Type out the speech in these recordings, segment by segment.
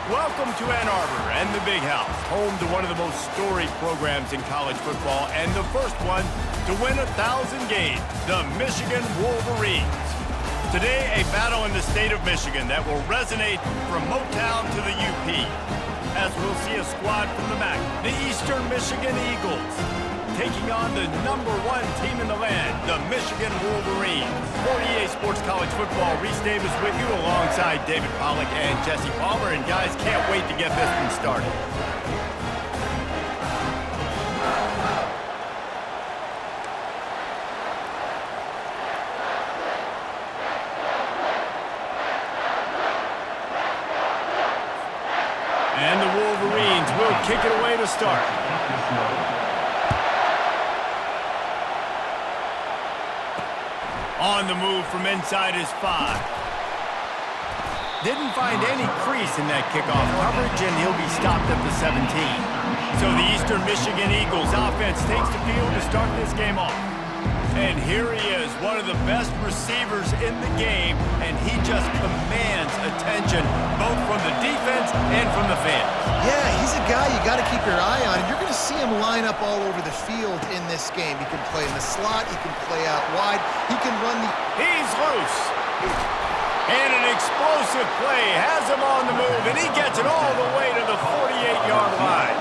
Welcome to Ann Arbor and the Big House, home to one of the most storied programs in college football and the first one to win 1,000 games, the Michigan Wolverines. Today, a battle in the state of Michigan that will resonate from Motown to the UP, as we'll see a squad from the MAC, the Eastern Michigan Eagles, taking on the #1 team in the land, the Michigan Wolverines. For EA Sports College Football, Reese Davis with you alongside David Pollack and Jesse Palmer. And guys, can't wait to get this one started. And the Wolverines will kick it away to start. On the move from inside his 5. Didn't find any crease in that kickoff coverage, and he'll be stopped at the 17. So the Eastern Michigan Eagles offense takes the field to start this game off. And here he is, one of the best receivers in the game, and he just commands attention, both from the defense and from the fans. Yeah, he's a guy you got to keep your eye on, and you're going to see him line up all over the field in this game. He can play in the slot, he can play out wide, he can run the... He's loose. And an explosive play has him on the move, and he gets it all the way to the 48-yard line.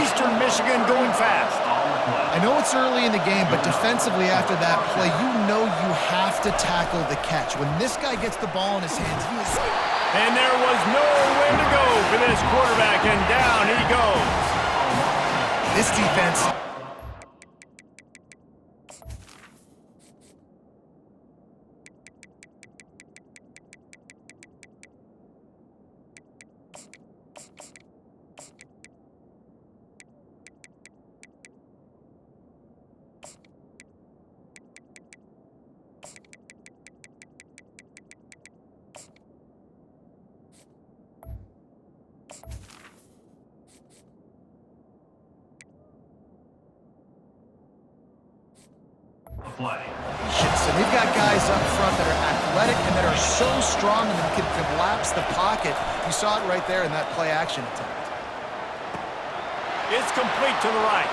Eastern Michigan going fast. I know it's early in the game, but defensively after that play, you know you have to tackle the catch. When this guy gets the ball in his hands, he is... And there was nowhere to go for this quarterback, and down he goes. This defense... So we've got guys up front that are athletic and that are so strong and that can collapse the pocket. You saw it right there in that play action attempt. It's complete to the right.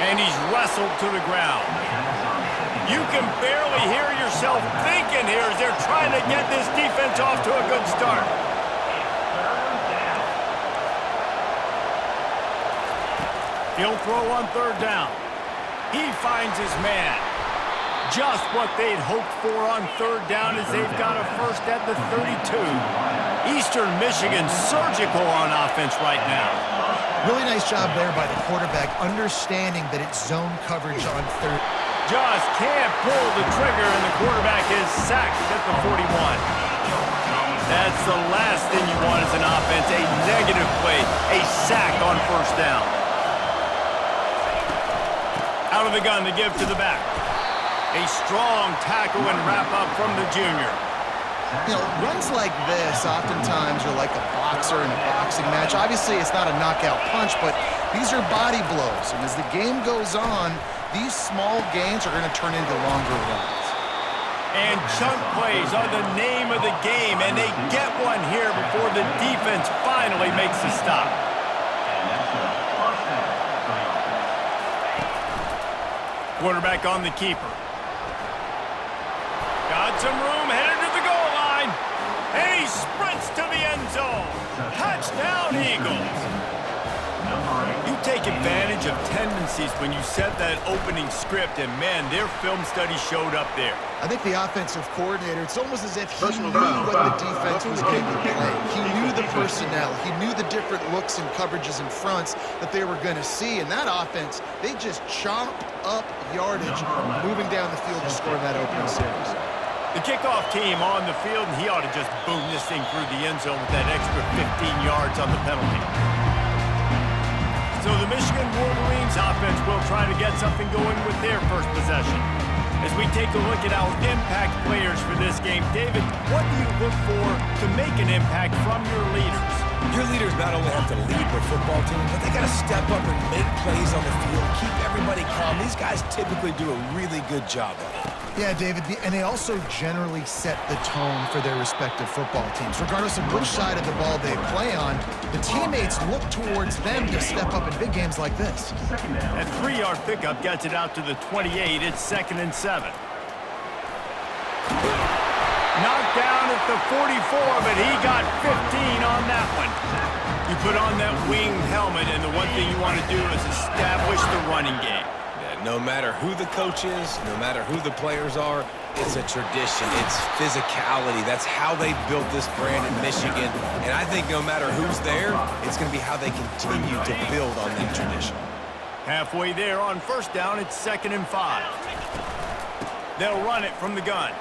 And he's wrestled to the ground. You can barely hear yourself thinking here as they're trying to get this defense off to a good start. He'll throw on 3rd down. He finds his man. Just what they'd hoped for on 3rd down as they've got a first at the 32. Eastern Michigan surgical on offense right now. Really nice job there by the quarterback, understanding that it's zone coverage on 3rd. Just can't pull the trigger, and the quarterback is sacked at the 41. That's the last thing you want as an offense, a negative play, a sack on 1st down. Out of the gun to give to the back. A strong tackle and wrap-up from the junior. You know, runs like this oftentimes are like a boxer in a boxing match. Obviously, it's not a knockout punch, but these are body blows. And as the game goes on, these small gains are going to turn into longer runs. And chunk plays are the name of the game, and they get one here before the defense finally makes the stop. Quarterback on the keeper. Got some room, headed to the goal line. And he sprints to the end zone. Touchdown, Eagles. You take advantage of tendencies when you set that opening script, and man, their film study showed up there. I think the offensive coordinator, it's almost as if he knew what the defense was going to be playing. He knew the personnel. He knew the different looks and coverages and fronts that they were going to see. And that offense, they just chomp up yardage moving down the field to score that opening series. The kickoff team on the field, and he ought to just boom this thing through the end zone with that extra 15 yards on the penalty. So the Michigan Wolverines offense will try to get something going with their first possession. As we take a look at our impact players for this game, David, what do you look for to make an impact from your leaders? Your leaders not only have to lead their football team, but they got to step up and make plays on the field, keep everybody calm. These guys typically do a really good job of it. Yeah, David, and they also generally set the tone for their respective football teams. Regardless of which side of the ball they play on, the teammates look towards them to step up in big games like this. That 3-yard pickup gets it out to the 28. It's 2nd and 7. Knocked down at the 44, but he got 15 on that one. You put on that winged helmet, and the one thing you want to do is establish the running game. No matter who the coach is, no matter who the players are, it's a tradition. It's physicality. That's how they built this brand in Michigan. And I think no matter who's there, it's going to be how they continue to build on that tradition. Halfway there on 1st down, it's 2nd and 5. They'll run it from the gun.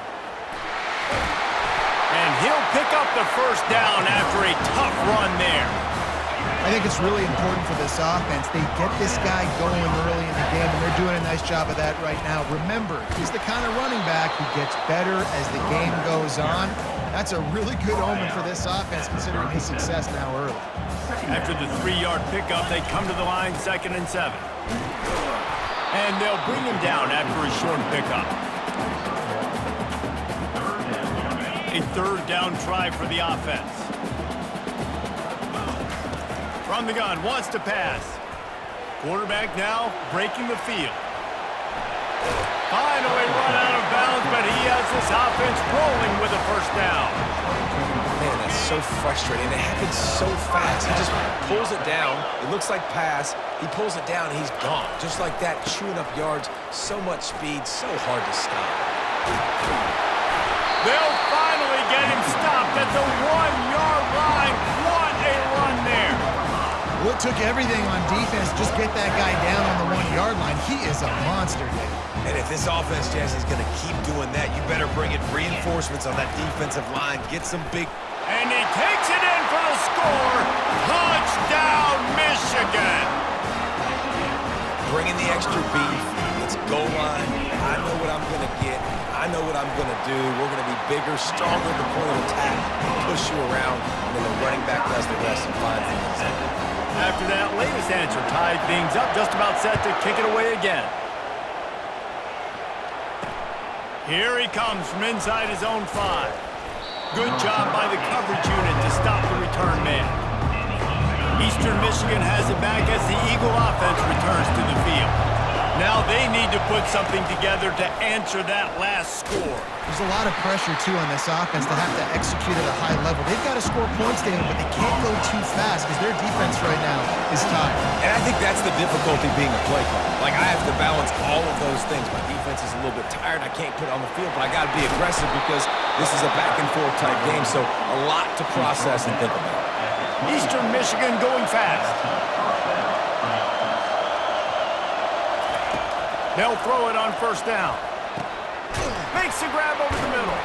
And he'll pick up the 1st down after a tough run there. I think it's really important for this offense. They get this guy going early in the game, and they're doing a nice job of that right now. Remember, he's the kind of running back who gets better as the game goes on. That's a really good omen for this offense, considering his success now early. After the 3-yard pickup, they come to the line, 2nd and 7. And they'll bring him down after a short pickup. A 3rd down try for the offense. From the gun, wants to pass. Quarterback now breaking the field. Finally run out of bounds, but he has this offense rolling with a 1st down. Man, that's so frustrating. It happens so fast. He just pulls it down. It looks like pass. He pulls it down, and he's gone. Just like that, chewing up yards. So much speed, so hard to stop. They'll finally get him stopped at the 1-yard line. What a run there. Well, it took everything on defense. Just get that guy down on the 1-yard line. He is a monster, Dave. And if this offense, Jesse, is going to keep doing that, you better bring in reinforcements on that defensive line. Get some big... And he takes it in for the score. Touchdown, Michigan. Bring in the extra beef. It's goal line. I know what I'm going to get. I know what I'm going to do. We're going to be bigger, stronger at the point of attack, push you around, and then the running back does the rest and finds the end. After that latest answer tied things up, just about set to kick it away again. Here he comes from inside his own 5. Good job by the coverage unit to stop the return man. Eastern Michigan has it back as the Eagle offense returns to the field. Now they need to put something together to answer that last score. There's a lot of pressure, too, on this offense to have to execute at a high level. They've got to score points, David, but they can't go too fast because their defense right now is tired. And I think that's the difficulty being a play caller. Like, I have to balance all of those things. My defense is a little bit tired. I can't put it on the field, but I got to be aggressive because this is a back-and-forth type game, so a lot to process and think about. Eastern Michigan going fast. They'll throw it on 1st down. Makes the grab over the middle.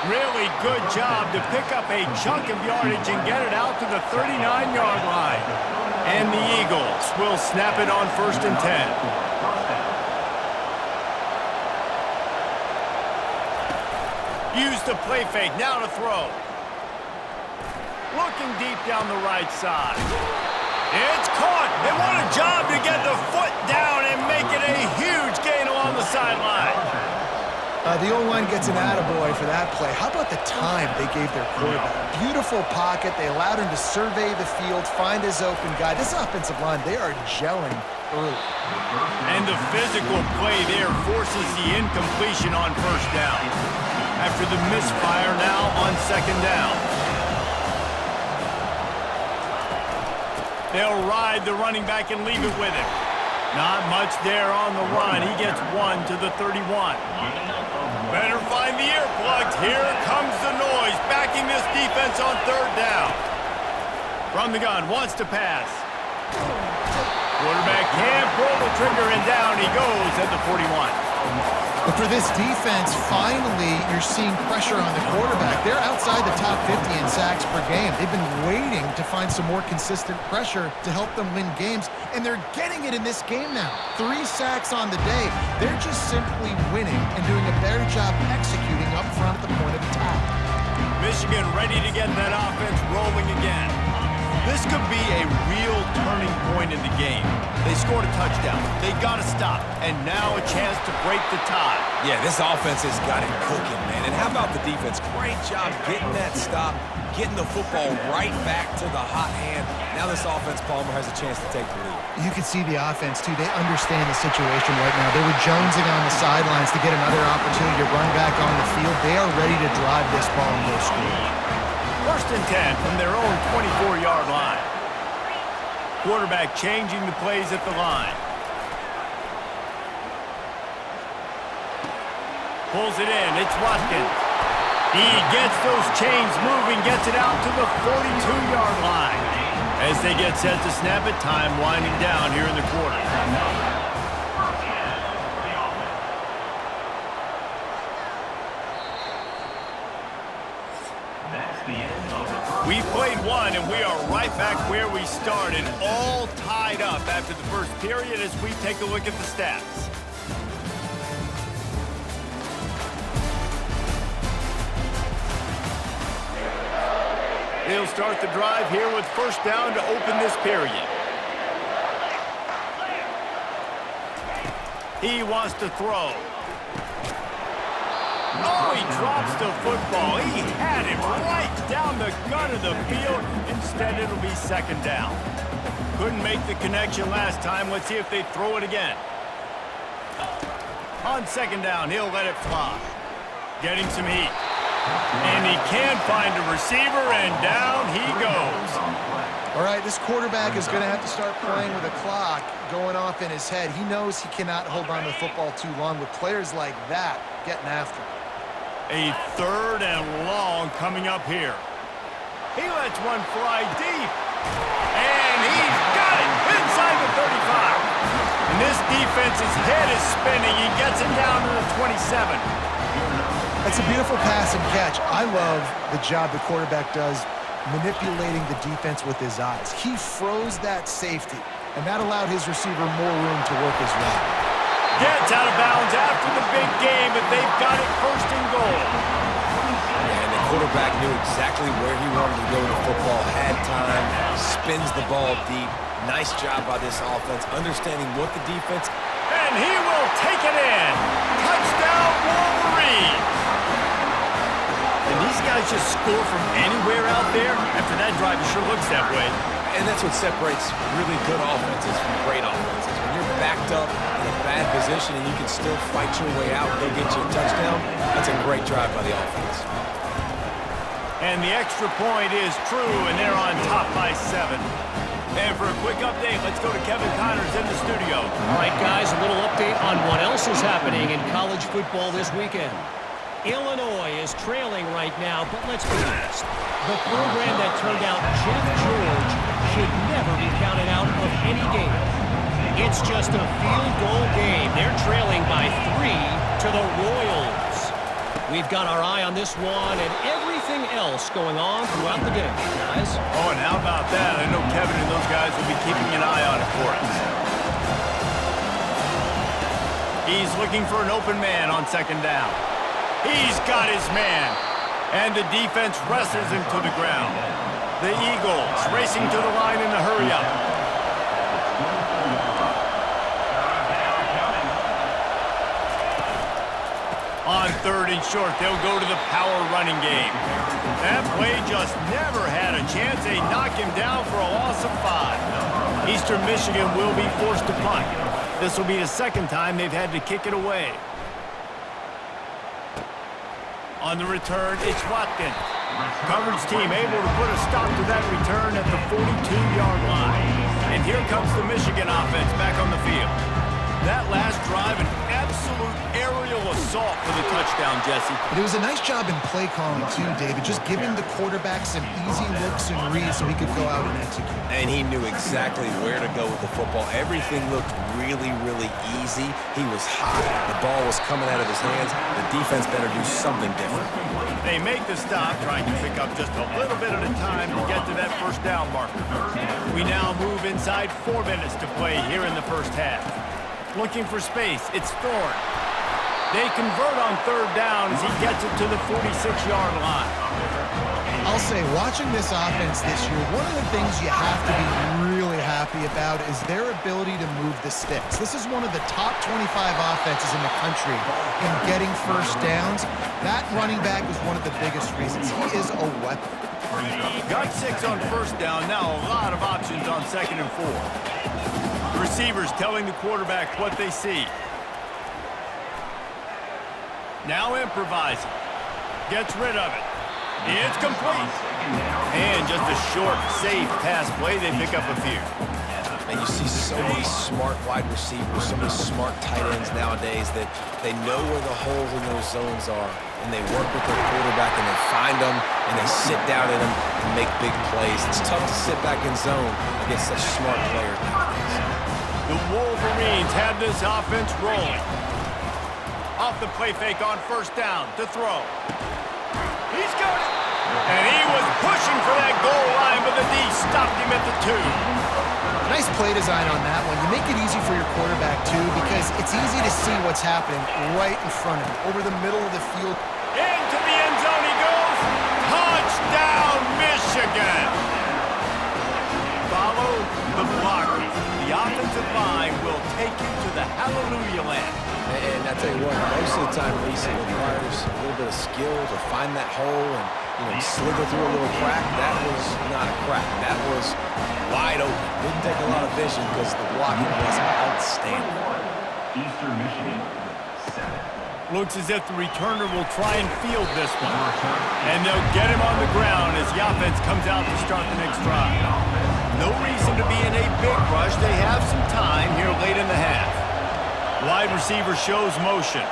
Really good job to pick up a chunk of yardage and get it out to the 39-yard line. And the Eagles will snap it on 1st and 10. Use the play fake, now to throw. Looking deep down the right side. It's caught. They want a job to get the foot down and make it a huge gain along the sideline. The O-line gets an attaboy for that play. How about the time they gave their quarterback? Beautiful pocket. They allowed him to survey the field, find his open guy. This offensive line, they are gelling early. And the physical play there forces the incompletion on 1st down. After the misfire now on 2nd down. They'll ride the running back and leave it with him. Not much there on the run. He gets 1 to the 31. Better find the earplugs. Here comes the noise, backing this defense on 3rd down. From the gun, wants to pass. Quarterback can't pull the trigger, and down he goes at the 41. But for this defense, finally, you're seeing pressure on the quarterback. They're outside the top 50 in sacks per game. They've been waiting to find some more consistent pressure to help them win games, and they're getting it in this game now. 3 sacks on the day. They're just simply winning and doing a better job executing up front at the point of attack. Michigan ready to get that offense rolling again. This could be a real turning point in the game. They scored a touchdown. They got to stop. And now a chance to break the tie. Yeah, this offense has got it cooking, man. And how about the defense? Great job getting that stop, getting the football right back to the hot hand. Now this offense, Palmer, has a chance to take the lead. You can see the offense, too. They understand the situation right now. They were jonesing on the sidelines to get another opportunity to run back on the field. They are ready to drive this ball and go score. 1st and 10 from their own 24-yard line. Quarterback changing the plays at the line. Pulls it in. It's Watkins. He gets those chains moving, gets it out to the 42-yard line. As they get set to snap it, time winding down here in the quarter. We've played one, and we are right back where we started, all tied up after the first period as we take a look at the stats. They'll start the drive here with 1st down to open this period. He wants to throw. Oh, he drops the football. He had him right down the gun of the field. Instead, it'll be 2nd down. Couldn't make the connection last time. Let's see if they throw it again. On 2nd down, he'll let it fly. Getting some heat. And he can't find a receiver, and down he goes. All right, this quarterback is going to have to start playing with a clock going off in his head. He knows he cannot hold on to the football too long with players like that getting after him. A 3rd and long coming up here. He lets one fly deep. And he's got it inside the 35. And this defense's head is spinning. He gets it down to the 27. That's a beautiful pass and catch. I love the job the quarterback does manipulating the defense with his eyes. He froze that safety, and that allowed his receiver more room to work his route. Gets out of bounds after the big game, but they've got it 1st and goal. And the quarterback knew exactly where he wanted to go with the football, had time, spins the ball deep. Nice job by this offense, understanding what the defense... And he will take it in. Touchdown, Wolverines. And these guys just score from anywhere out there. After that drive, it sure looks that way. And that's what separates really good offenses from great offenses. When you're backed up in a bad position and you can still fight your way out and go get you a touchdown, that's a great drive by the offense. And the extra point is true, and they're on top by 7. And for a quick update, let's go to Kevin Connors in the studio. All right, guys, a little update on what else is happening in college football this weekend. Illinois is trailing right now, but let's be honest. The program that turned out Jeff George should never be counted out of any game. It's just a field goal game. They're trailing by 3 to the Royals. We've got our eye on this one and everything else going on throughout the game, guys. Oh, and how about that? I know Kevin and those guys will be keeping an eye on it for us. He's looking for an open man on 2nd down. He's got his man. And the defense wrestles him to the ground. The Eagles racing to the line in the hurry-up. On 3rd and short, they'll go to the power running game. That play just never had a chance. They knock him down for a loss of 5. Eastern Michigan will be forced to punt. This will be the 2nd time they've had to kick it away. On the return, it's Watkins. Coverage team able to put a stop to that return at the 42-yard line. And here comes the Michigan offense back on the field. That last drive, an absolute aerial assault for the touchdown, Jesse. But it was a nice job in play calling, too, David, just giving the quarterback some easy looks and reads so he could go out and execute. And he knew exactly where to go with the football. Everything looked really, really easy. He was hot. The ball was coming out of his hands. The defense better do something different. They make the stop, trying to pick up just a little bit at a time to get to that 1st down marker. We now move inside 4 minutes to play here in the 1st half. Looking for space, it's Thorne. They convert on 3rd down as he gets it to the 46-yard line. I'll say, watching this offense this year, one of the things you have to be really happy about is their ability to move the sticks. This is one of the top 25 offenses in the country in getting first downs. That running back is one of the biggest reasons. He is a weapon. Got 6 on first down. Now a lot of options on 2nd and 4. The receivers telling the quarterback what they see. Now improvising. Gets rid of it. It's complete. And just a short, safe pass play. They pick up a few. And you see so many smart wide receivers, so many smart tight ends nowadays that they know where the holes in those zones are, and they work with their quarterback, and they find them, and they sit down in them and make big plays. It's tough to sit back in zone against such smart players nowadays. The Wolverines have this offense rolling. Off the play fake on first down to throw. He's got it. And he was pushing for that goal line, but the D stopped him at the 2. Nice play design on that one. You make it easy for your quarterback, too, because it's easy to see what's happening right in front of you, over the middle of the field. Into the end zone he goes. Touchdown, Michigan. Follow the blocking. The offensive line will take you to the hallelujah land. And I tell you what, most of the time, Reese, it requires a little bit of skill to find that hole and slither through a little crack. That was not a crack. That was wide open. Didn't take a lot of vision because the blocking was outstanding. Eastern Michigan, 7. Looks as if the returner will try and field this one. And they'll get him on the ground as the offense comes out to start the next drive. No reason to be in a big rush. They have some time here late in the half. Wide receiver shows motion.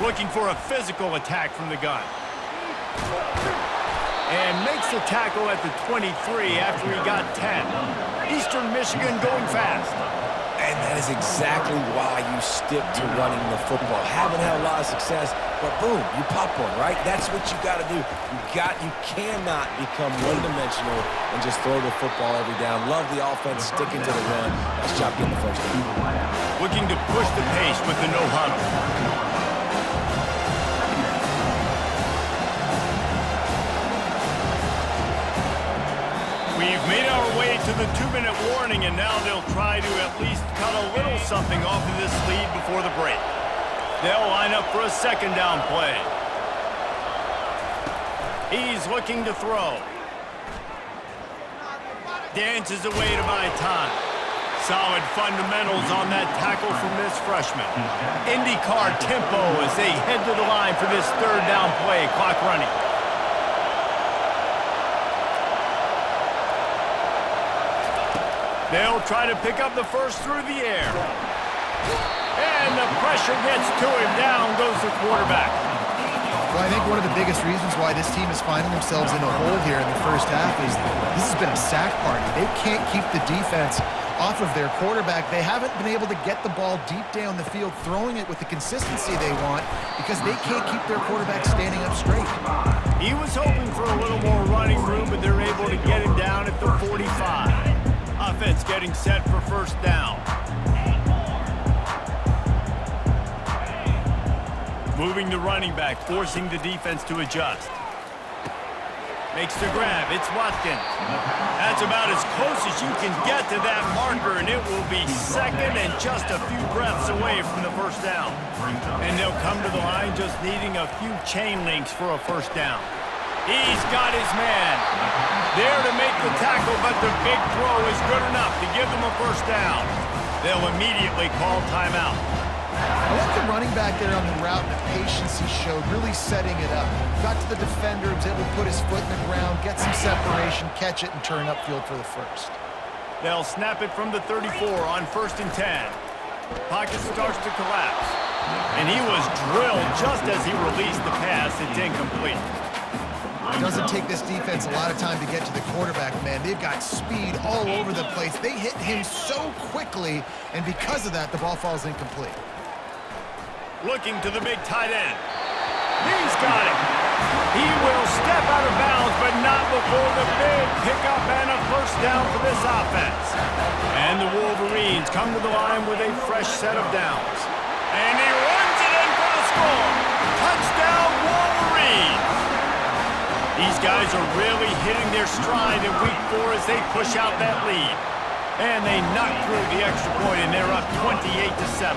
Looking for a physical attack from the gun. And makes the tackle at the 23 after he got 10. Eastern Michigan going fast. And that is exactly why you stick to running the football. Haven't had a lot of success, but boom, you pop one, right? That's what you got to do. You cannot become one-dimensional and just throw the football every down. Love the offense sticking to the run. Nice job getting the first down. Looking to push the pace with the no huddle. We've made our way to the 2-minute warning, and now they'll try to at least cut a little something off of this lead before the break. They'll line up for a 2nd down play. He's looking to throw. Dances away to buy time. Solid fundamentals on that tackle from this freshman. IndyCar tempo as they head to the line for this 3rd down play. Clock running. They'll try to pick up the first through the air. And the pressure gets to him. Down goes the quarterback. Well, I think one of the biggest reasons why this team is finding themselves in a hole here in the first half is this has been a sack party. They can't keep the defense off of their quarterback. They haven't been able to get the ball deep down the field, throwing it with the consistency they want because they can't keep their quarterback standing up straight. He was hoping for a little more running room, but they're able to get him down at the 45. Offense getting set for first down. Moving the running back, forcing the defense to adjust. Makes the grab. It's Watkins. That's about as close as you can get to that marker, and it will be 2nd and just a few breaths away from the first down. And they'll come to the line just needing a few chain links for a first down. He's got his man there to make the tackle, but the big throw is good enough to give them a first down. They'll immediately call timeout. I like the running back there on the route and the patience he showed, really setting it up. Got to the defender, was able to put his foot in the ground, get some separation, catch it, and turn upfield for the first. They'll snap it from the 34 on 1st and 10. Pocket starts to collapse. And he was drilled just as he released the pass. It's incomplete. It doesn't take this defense a lot of time to get to the quarterback, man. They've got speed all over the place. They hit him so quickly, and because of that, the ball falls incomplete. Looking to the big tight end. He's got it. He will step out of bounds, but not before the big pickup and a first down for this offense. And the Wolverines come to the line with a fresh set of downs. And he runs it in for the score. Touchdown, Wolverines. These guys are really hitting their stride in week 4 as they push out that lead. And they knock through the extra point, and they're up 28-7.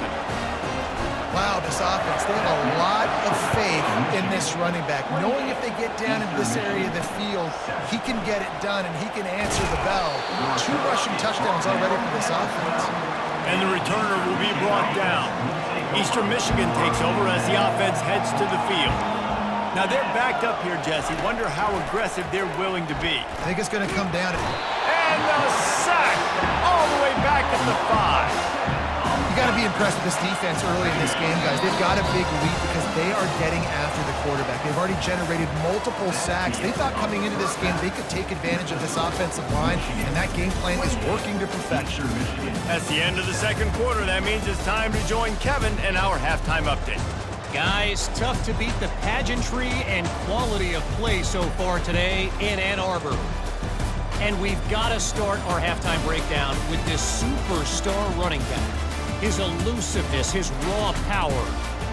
Wow, this offense, they have a lot of faith in this running back, knowing if they get down in this area of the field, he can get it done and he can answer the bell. 2 rushing touchdowns already for this offense. And the returner will be brought down. Eastern Michigan takes over as the offense heads to the field. Now they're backed up here, Jesse. Wonder how aggressive they're willing to be. I think it's going to come down to... And the sack all the way back at the 5. You got to be impressed with this defense early in this game, guys. They've got a big lead because they are getting after the quarterback. They've already generated multiple sacks. They thought coming into this game they could take advantage of this offensive line, and that game plan is working to perfection. That's the end of the second quarter. That means it's time to join Kevin and our halftime update. Guys, tough to beat the pageantry and quality of play so far today in Ann Arbor. And we've got to start our halftime breakdown with this superstar running back. His elusiveness, his raw power.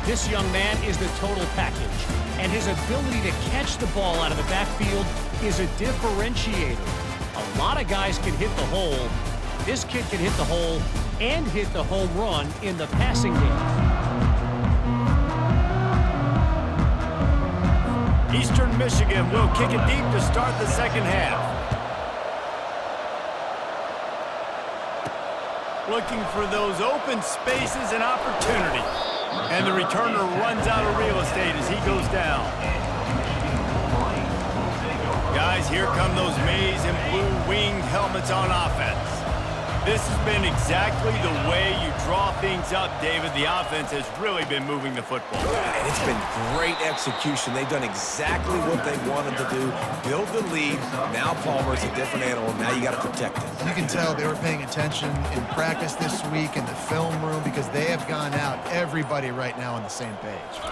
This young man is the total package. And his ability to catch the ball out of the backfield is a differentiator. A lot of guys can hit the hole. This kid can hit the hole and hit the home run in the passing game. Eastern Michigan will kick it deep to start the second half. Looking for those open spaces and opportunity. And the returner runs out of real estate as he goes down. Guys, here come those maize and blue winged helmets on offense. This has been exactly the way you draw things up, David. The offense has really been moving the football. And it's been great execution. They've done exactly what they wanted to do. Build the lead. Now Palmer's a different animal. Now you got to protect him. You can tell they were paying attention in practice this week in the film room because they have gone out, everybody right now on the same page.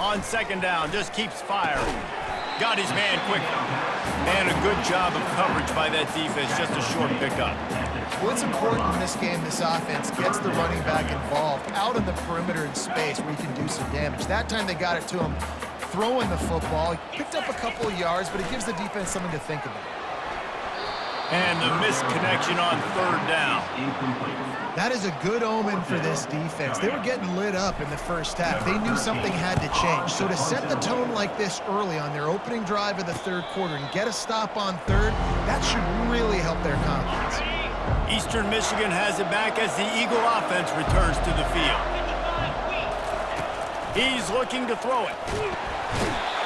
On second down, just keeps firing. Got his man quickly. And a good job of coverage by that defense, just a short pickup. What's important in this game, this offense gets the running back involved out in the perimeter in space where he can do some damage. That time they got it to him throwing the football. He picked up a couple of yards, but it gives the defense something to think about. And the misconnection on third down. That is a good omen for this defense. They were getting lit up in the first half. They knew something had to change. So to set the tone like this early on their opening drive of the third quarter and get a stop on third, that should really help their confidence. Eastern Michigan has it back as the Eagle offense returns to the field. He's looking to throw it.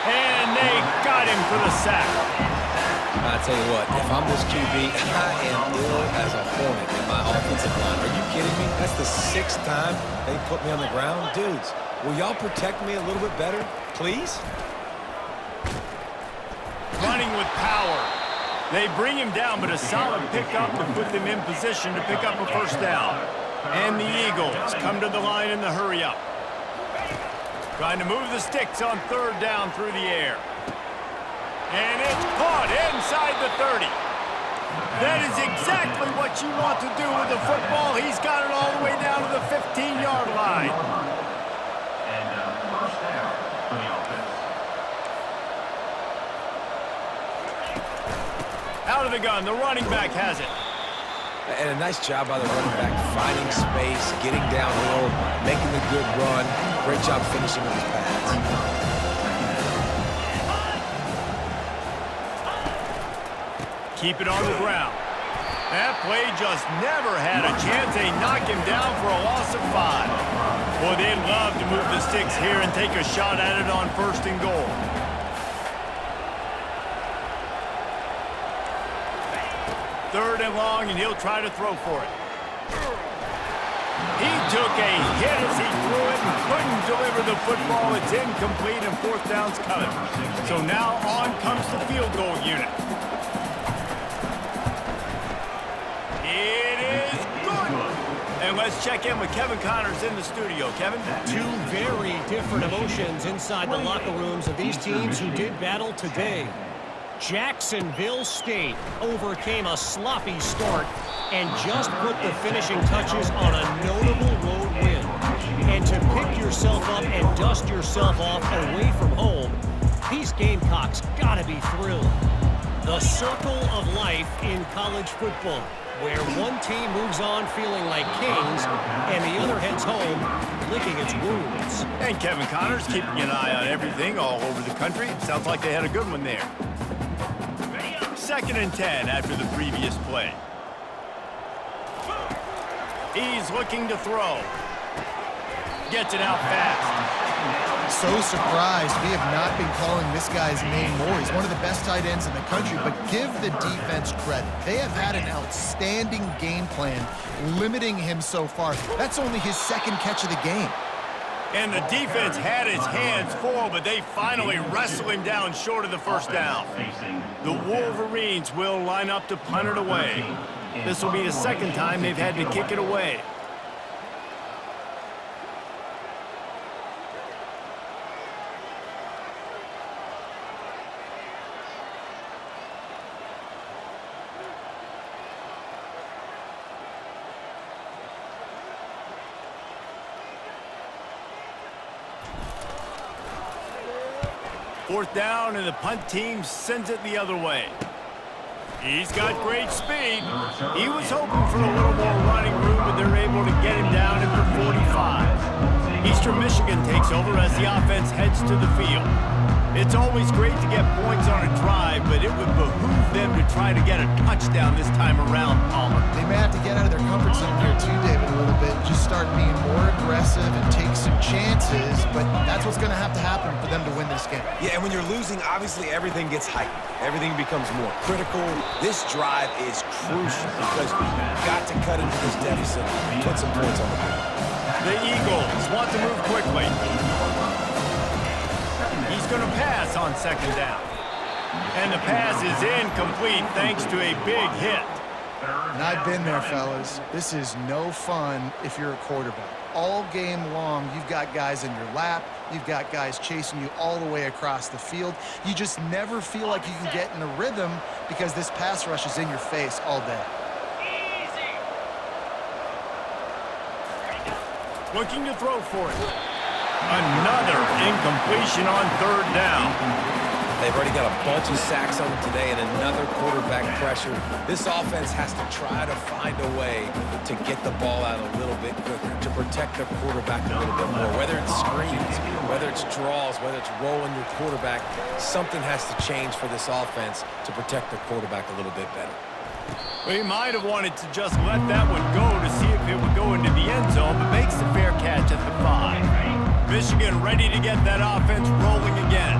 And they got him for the sack. I tell you what, if I'm this QB, I am ill as a hornet in my offensive line. Are you kidding me? That's the 6th time they put me on the ground. Dudes, will y'all protect me a little bit better, please? Running with power. They bring him down, but a solid pickup to put them in position to pick up a first down. And the Eagles come to the line in the hurry-up. Trying to move the sticks on third down through the air. And it's caught inside the 30. That is exactly what you want to do with the football. He's got it all the way down to the 15-yard line. And first down for the offense. Out of the gun, the running back has it. And a nice job by the running back, finding space, getting downhill, making the good run. Great job finishing with his pads. Keep it on the ground. That play just never had a chance. They knock him down for a loss of 5. Boy, they'd love to move the sticks here and take a shot at it on first and goal. Third and long, and he'll try to throw for it. He took a hit as he threw it and couldn't deliver the football. It's incomplete, and fourth down's coming. So now on comes the field goal unit. It is good. And let's check in with Kevin Connors in the studio. Kevin? 2 very different emotions inside the locker rooms of these teams who did battle today. Jacksonville State overcame a sloppy start and just put the finishing touches on a notable road win. And to pick yourself up and dust yourself off away from home, these Gamecocks fans got to be thrilled. The circle of life in college football, where one team moves on feeling like kings and the other heads home licking its wounds. And Kevin Connors keeping an eye on everything all over the country. Sounds like they had a good one there. 2nd and 10 after the previous play. He's looking to throw. Gets it out fast. So surprised we have not been calling this guy's name more. He's one of the best tight ends in the country, but give the defense credit. They have had an outstanding game plan limiting him so far. That's only his 2nd catch of the game. And the defense had his hands full, but they finally wrestle him down short of the first down. The Wolverines will line up to punt it away. This will be the 2nd time they've had to kick it away. Fourth down, and the punt team sends it the other way. He's got great speed. He was hoping for a little more running room, but they're able to get him down at the 45. Eastern Michigan takes over as the offense heads to the field. It's always great to get points on a drive, but it would behoove them to try to get a touchdown this time around, Palmer. They may have to get out of their comfort zone here too, David, a little bit. Just start being more aggressive and take some chances, but that's what's going to happen for them to win this game. Yeah, and when you're losing, obviously everything gets heightened. Everything becomes more critical. This drive is crucial because we've got to cut into this deficit and put some points on the board. The Eagles want to move quickly. He's going to pass on 2nd down. And the pass is incomplete thanks to a big hit. And I've been there, fellas. This is no fun if you're a quarterback. All game long, you've got guys in your lap. You've got guys chasing you all the way across the field. You just never feel like you can get in a rhythm because this pass rush is in your face all day. Looking to throw for it. Another incompletion on 3rd down. They've already got a bunch of sacks on them today and another quarterback pressure. This offense has to try to find a way to get the ball out a little bit quicker, to protect their quarterback a little bit more. Whether it's screens, whether it's draws, whether it's rolling your quarterback, something has to change for this offense to protect their quarterback a little bit better. Well, he might have wanted to just let that one go to see if it would go into the end zone, but makes the fair catch at the 5. Michigan ready to get that offense rolling again.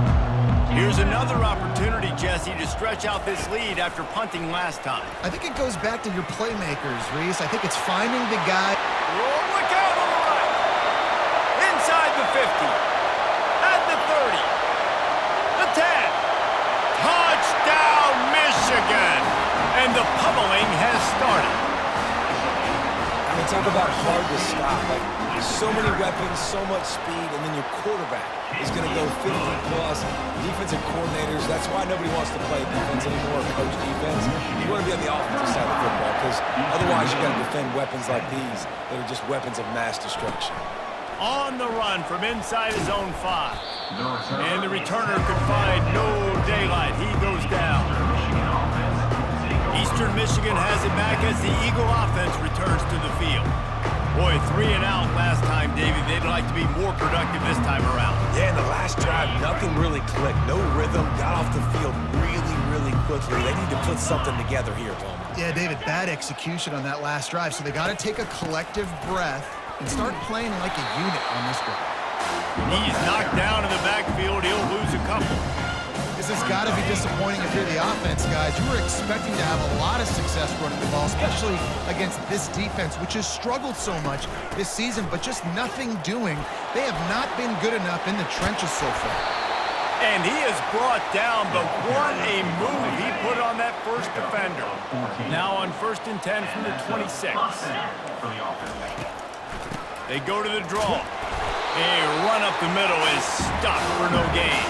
Here's another opportunity, Jesse, to stretch out this lead after punting last time. I think it goes back to your playmakers, Reese. I think it's finding the guy. Oh, look out on the right. Inside the 50. At the 30. The 10. Touchdown, Michigan. And the pummeling has started. I mean, talk about hard to stop. Like, so many weapons, so much speed, and then your quarterback is going to go 50-plus. Defensive coordinators, that's why nobody wants to play defense anymore or coach defense. You want to be on the offensive side of football because otherwise you got to defend weapons like these that are just weapons of mass destruction. On the run from inside his own 5. And the returner could find no daylight. He goes down. Eastern Michigan has it back as the Eagle offense returns to the field. Boy, 3 and out last time, David. They'd like to be more productive this time around. Yeah, in the last drive, nothing really clicked. No rhythm, got off the field really quickly. They need to put something together here, Tom. Yeah, David, bad execution on that last drive, so they got to take a collective breath and start playing like a unit on this drive. He's knocked down in the backfield. He'll lose a couple. This has got to be disappointing if you're the offense, guys. You were expecting to have a lot of success running the ball, especially against this defense, which has struggled so much this season, but just nothing doing. They have not been good enough in the trenches so far. And he is brought down, but what a move he put on that first defender. Now on 1st and 10 from the 26. They go to the draw. A run up the middle is stopped for no gain.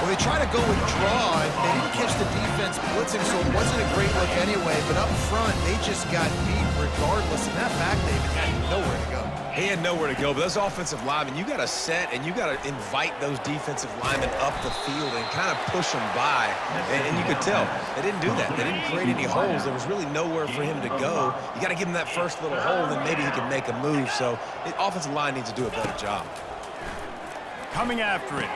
Well, they try to go with draw, and they didn't catch the defense blitzing, so it wasn't a great look anyway. But up front, they just got beat regardless, and that back David had nowhere to go. He had nowhere to go, but those offensive linemen, you got to set and you got to invite those defensive linemen up the field and kind of push them by. And you could tell they didn't do that. They didn't create any holes. There was really nowhere for him to go. You got to give him that first little hole, and then maybe he can make a move. So the offensive line needs to do a better job. Coming after it.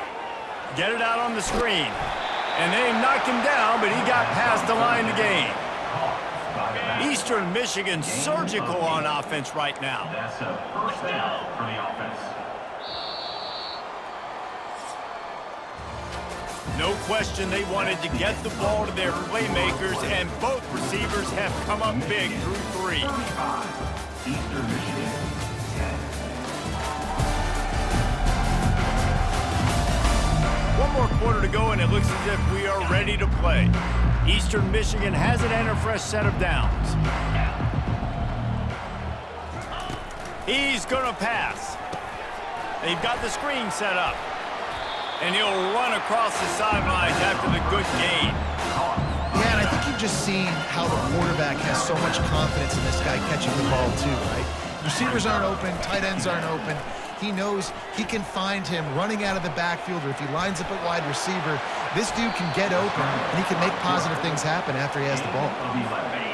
Get it out on the screen. And they knocked him down, but he got past the line to gain. Eastern Michigan surgical on offense right now. That's a first down for the offense. No question they wanted to get the ball to their playmakers, and both receivers have come up big through 3. 35, Eastern Michigan, 10. One more quarter to go, and it looks as if we are ready to play. Eastern Michigan has it and a fresh set of downs. He's going to pass. They've got the screen set up. And he'll run across the sidelines after the good gain. Yeah, and I think you've just seen how the quarterback has so much confidence in this guy catching the ball too, right? Receivers aren't open, tight ends aren't open. He knows he can find him running out of the backfield, or if he lines up at wide receiver, this dude can get open, and he can make positive things happen after he has the ball.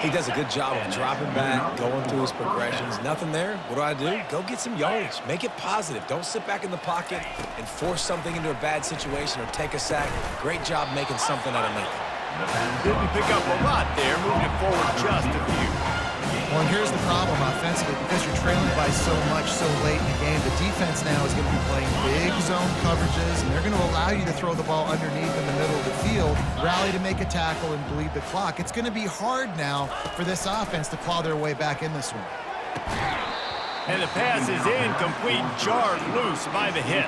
He does a good job of dropping back, going through his progressions. Nothing there. What do? Go get some yardage. Make it positive. Don't sit back in the pocket and force something into a bad situation or take a sack. Great job making something out of nothing. Didn't pick up a lot there, moving it forward just a few. Well, and here's the problem offensively. Because you're trailing by so much so late in the game, the defense now is going to be playing big zone coverages, and they're going to allow you to throw the ball underneath in the middle of the field, rally to make a tackle, and bleed the clock. It's going to be hard now for this offense to claw their way back in this one. And the pass is incomplete, jarred loose by the hit.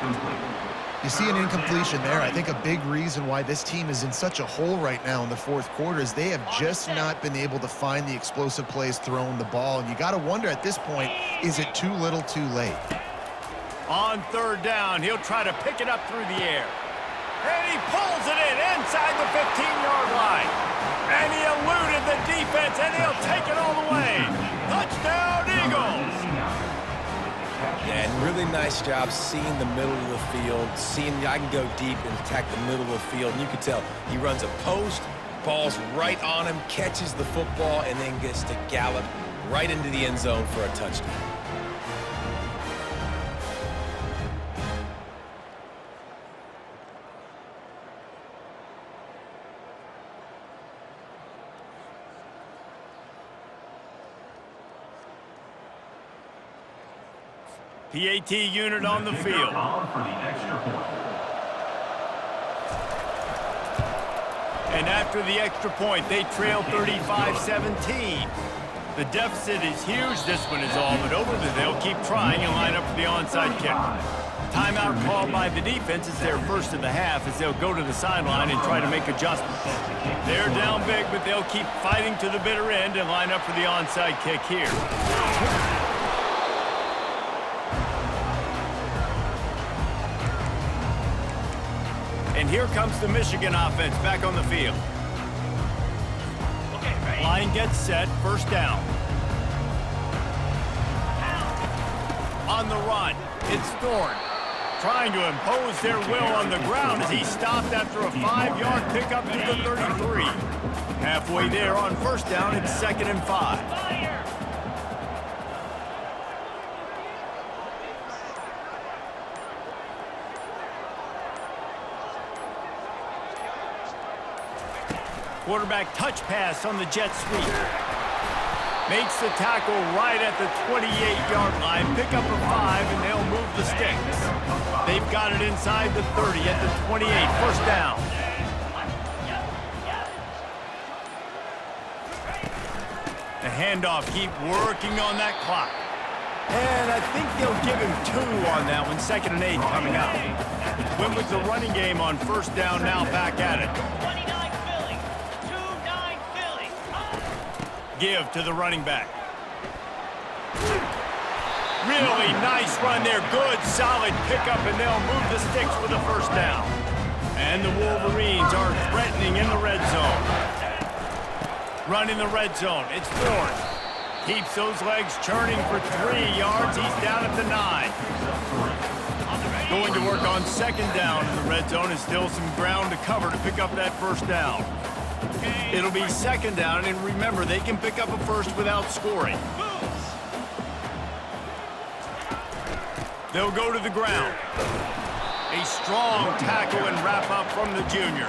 You see an incompletion there. I think a big reason why this team is in such a hole right now in the fourth quarter is they have just not been able to find the explosive plays throwing the ball. And you got to wonder at this point, is it too little too late? On third down, he'll try to pick it up through the air. And he pulls it in inside the 15-yard line. And he eluded the defense, and he'll take it all the way. Touchdown, Eagles! Yeah, and really nice job seeing the middle of the field, seeing I can go deep and attack the middle of the field. And you can tell he runs a post, ball's right on him, catches the football, and then gets to gallop right into the end zone for a touchdown. PAT unit on the field. And after the extra point, they trail 35-17. The deficit is huge. This one is all but over, but they'll keep trying and line up for the onside kick. Timeout called by the defense is their first of the half as they'll go to the sideline and try to make adjustments. They're down big, but they'll keep fighting to the bitter end and line up for the onside kick here. And here comes the Michigan offense back on the field. Line gets set, first down. On the run, it's Thorne. Trying to impose their will on the ground as he stopped after a 5-yard pickup to the 33. Halfway there on first down, it's 2nd and 5. Quarterback touch pass on the jet sweep. Makes the tackle right at the 28-yard line. Pick up a 5, and they'll move the sticks. They've got it inside the 30 at the 28. First down. The handoff, keep working on that clock. And I think they'll give him 2 on that one. 2nd and 8 coming up. Went with the running game on first down, now back at it. Give to the running back. Really nice run there. Good, solid pickup, and they'll move the sticks with a first down. And the Wolverines are threatening in the red zone. Running the red zone. It's Ford. Keeps those legs churning for 3 yards. He's down at the 9. Going to work on second down in the red zone. Is still some ground to cover to pick up that first down. It'll be second down, and remember, they can pick up a first without scoring. They'll go to the ground. A strong tackle and wrap up from the junior.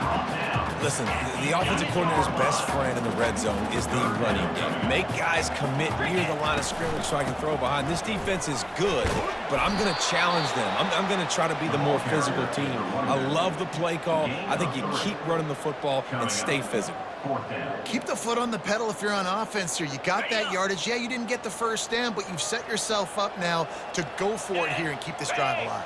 Listen, the offensive coordinator's best friend in the red zone is the running game. Make guys commit near the line of scrimmage so I can throw behind. This defense is good, but I'm going to challenge them. I'm going to try to be the more physical team. I love the play call. I think you keep running the football and stay physical. Keep the foot on the pedal if you're on offense here. You got that yardage. Yeah, you didn't get the first down, but you've set yourself up now to go for it here and keep this drive alive.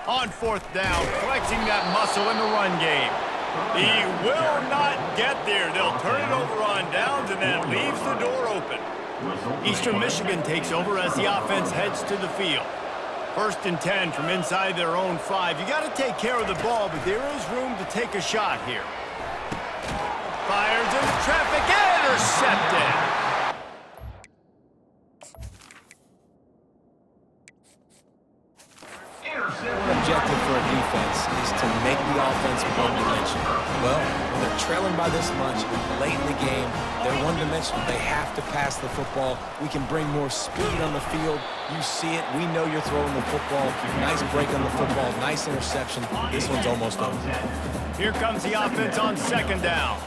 On fourth down, flexing that muscle in the run game. He will not get there. They'll turn it over on downs, and that leaves the door open. Eastern Michigan takes over as the offense heads to the field. 1st and 10 from inside their own 5. You got to take care of the ball, but there is room to take a shot here. Fires into traffic, intercepted. Objective for a defense is to make the offense one-dimensional. Well, when they're trailing by this much late in the game, they're one-dimensional. They have to pass the football. We can bring more speed on the field. You see it. We know you're throwing the football. Nice break on the football. Nice interception. This one's almost over. Here comes the offense on second down.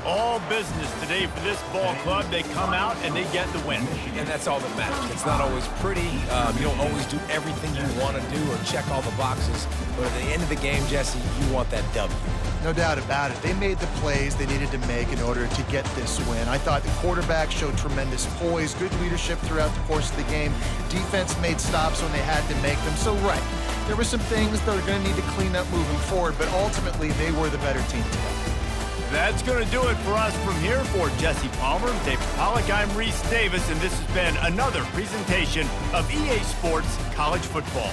All business today for this ball club. They come out and they get the win. And that's all that matters. It's not always pretty. You don't always do everything you want to do or check all the boxes. But at the end of the game, Jesse, you want that W. No doubt about it. They made the plays they needed to make in order to get this win. I thought the quarterback showed tremendous poise, good leadership throughout the course of the game. Defense made stops when they had to make them. So, right, there were some things that are going to need to clean up moving forward, but ultimately they were the better team today. That's going to do it for us from here. For Jesse Palmer, David Pollack, I'm Reese Davis, and this has been another presentation of EA Sports College Football.